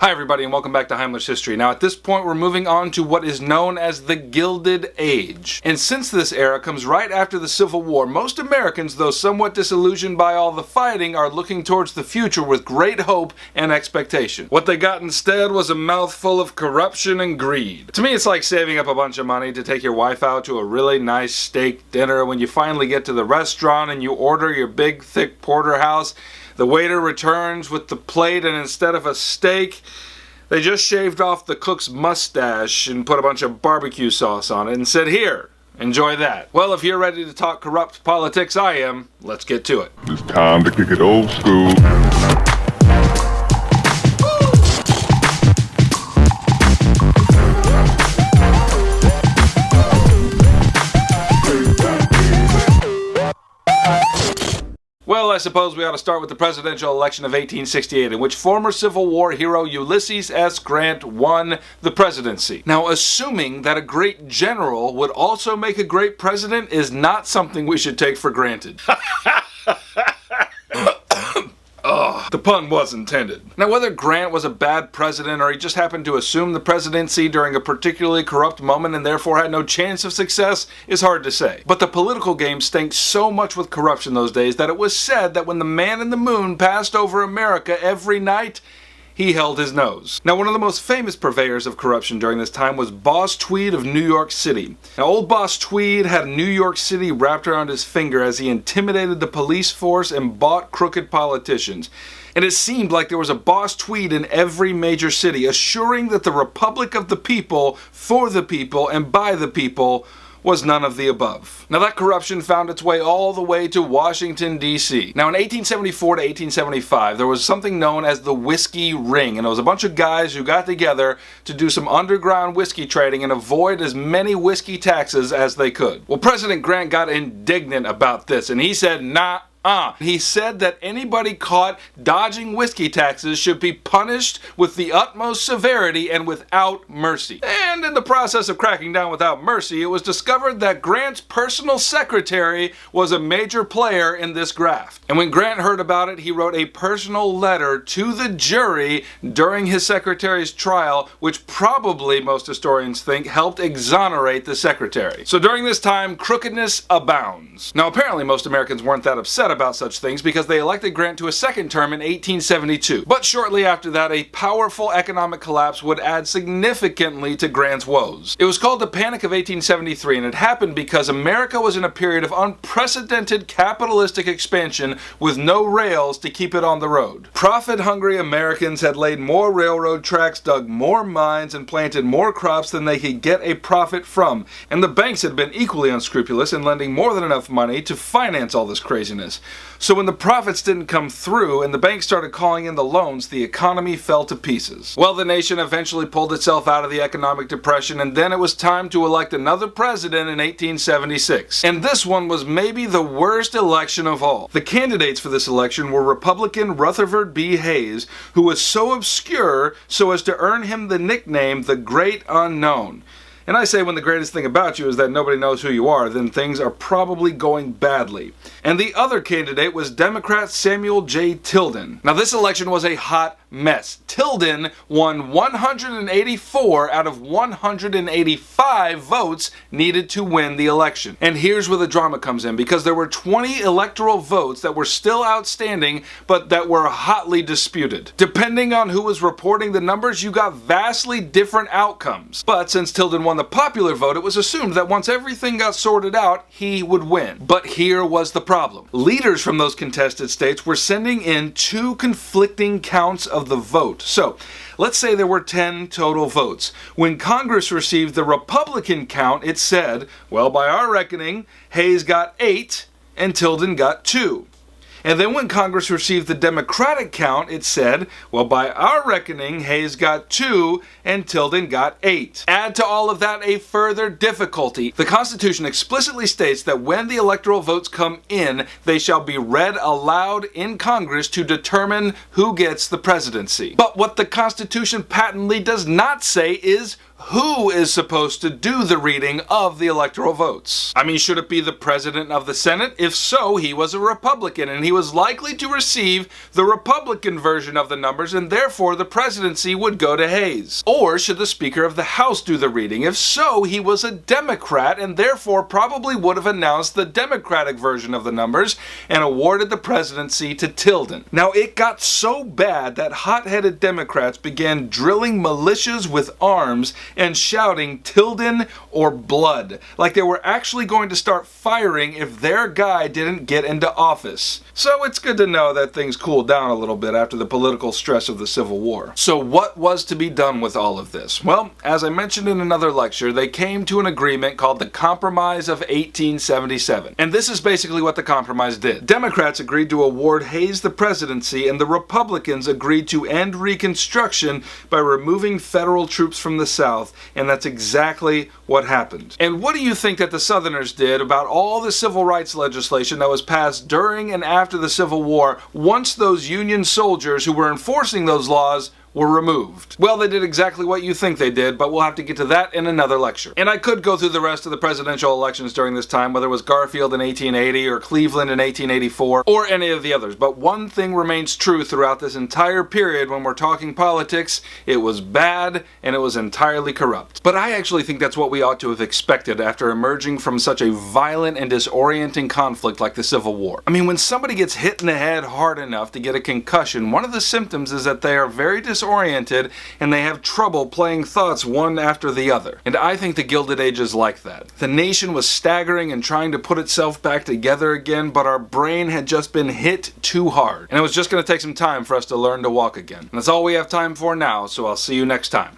Hi everybody and welcome back to Heimler's History. Now at this point we're moving on to what is known as the Gilded Age. And since this era comes right after the Civil War, most Americans, though somewhat disillusioned by all the fighting, are looking towards the future with great hope and expectation. What they got instead was a mouthful of corruption and greed. To me it's like saving up a bunch of money to take your wife out to a really nice steak dinner. When you finally get to the restaurant and you order your big thick porterhouse, the waiter returns with the plate, and instead of a steak, they just shaved off the cook's mustache and put a bunch of barbecue sauce on it and said, "Here, enjoy that." Well, if you're ready to talk corrupt politics, I am. Let's get to it. It's time to kick it old school. Well, I suppose we ought to start with the presidential election of 1868, in which former Civil War hero Ulysses S. Grant won the presidency. Now, assuming that a great general would also make a great president is not something we should take for granted. The pun was intended. Now, whether Grant was a bad president or he just happened to assume the presidency during a particularly corrupt moment and therefore had no chance of success is hard to say. But the political game stank so much with corruption those days that it was said that when the man in the moon passed over America every night, he held his nose. Now, one of the most famous purveyors of corruption during this time was Boss Tweed of New York City. Now, old Boss Tweed had New York City wrapped around his finger as he intimidated the police force and bought crooked politicians. And it seemed like there was a Boss Tweed in every major city, assuring that the Republic of the people, for the people, and by the people was none of the above. Now, that corruption found its way all the way to Washington, D.C. Now, in 1874 to 1875, there was something known as the Whiskey Ring, and it was a bunch of guys who got together to do some underground whiskey trading and avoid as many whiskey taxes as they could. Well, President Grant got indignant about this, and he said, He said that anybody caught dodging whiskey taxes should be punished with the utmost severity and without mercy. And in the process of cracking down without mercy, it was discovered that Grant's personal secretary was a major player in this graft. And when Grant heard about it, he wrote a personal letter to the jury during his secretary's trial, which probably, most historians think, helped exonerate the secretary. So during this time, crookedness abounds. Now, apparently most Americans weren't that upset about such things because they elected Grant to a second term in 1872. But shortly after that, a powerful economic collapse would add significantly to Grant's woes. It was called the Panic of 1873, and it happened because America was in a period of unprecedented capitalistic expansion with no rails to keep it on the road. Profit-hungry Americans had laid more railroad tracks, dug more mines, and planted more crops than they could get a profit from. And the banks had been equally unscrupulous in lending more than enough money to finance all this craziness. So when the profits didn't come through and the banks started calling in the loans, the economy fell to pieces. Well, the nation eventually pulled itself out of the economic depression, and then it was time to elect another president in 1876. And this one was maybe the worst election of all. The candidates for this election were Republican Rutherford B. Hayes, who was so obscure so as to earn him the nickname the Great Unknown. And I say when the greatest thing about you is that nobody knows who you are, then things are probably going badly. And the other candidate was Democrat Samuel J. Tilden. Now, this election was a hot mess. Tilden won 184 out of 185 votes needed to win the election. And here's where the drama comes in, because there were 20 electoral votes that were still outstanding, but that were hotly disputed. Depending on who was reporting the numbers, you got vastly different outcomes. But since Tilden won the popular vote, it was assumed that once everything got sorted out, he would win. But here was the problem. Leaders from those contested states were sending in two conflicting counts of the vote. So, let's say there were 10 total votes. When Congress received the Republican count, it said, well, by our reckoning, Hayes got 8 and Tilden got 2. And then when Congress received the Democratic count, it said, well, by our reckoning, Hayes got 2 and Tilden got 8. Add to all of that a further difficulty. The Constitution explicitly states that when the electoral votes come in, they shall be read aloud in Congress to determine who gets the presidency. But what the Constitution patently does not say is who is supposed to do the reading of the electoral votes? I mean, should it be the President of the Senate? If so, he was a Republican, and he was likely to receive the Republican version of the numbers, and therefore the presidency would go to Hayes. Or should the Speaker of the House do the reading? If so, he was a Democrat, and therefore probably would have announced the Democratic version of the numbers and awarded the presidency to Tilden. Now, it got so bad that hot-headed Democrats began drilling militias with arms and shouting Tilden or blood, like they were actually going to start firing if their guy didn't get into office. So it's good to know that things cooled down a little bit after the political stress of the Civil War. So what was to be done with all of this? Well, as I mentioned in another lecture, they came to an agreement called the Compromise of 1877. And this is basically what the compromise did. Democrats agreed to award Hayes the presidency, and the Republicans agreed to end Reconstruction by removing federal troops from the South, and that's exactly what happened. And what do you think that the Southerners did about all the civil rights legislation that was passed during and after the Civil War once those Union soldiers who were enforcing those laws were removed? Well, they did exactly what you think they did, but we'll have to get to that in another lecture. And I could go through the rest of the presidential elections during this time, whether it was Garfield in 1880 or Cleveland in 1884 or any of the others. But one thing remains true throughout this entire period when we're talking politics: it was bad and it was entirely corrupt. But I actually think that's what we ought to have expected after emerging from such a violent and disorienting conflict like the Civil War. I mean, when somebody gets hit in the head hard enough to get a concussion, one of the symptoms is that they are very disoriented and they have trouble playing thoughts one after the other. And I think the Gilded Age is like that. The nation was staggering and trying to put itself back together again, but our brain had just been hit too hard. And it was just going to take some time for us to learn to walk again. And that's all we have time for now, so I'll see you next time.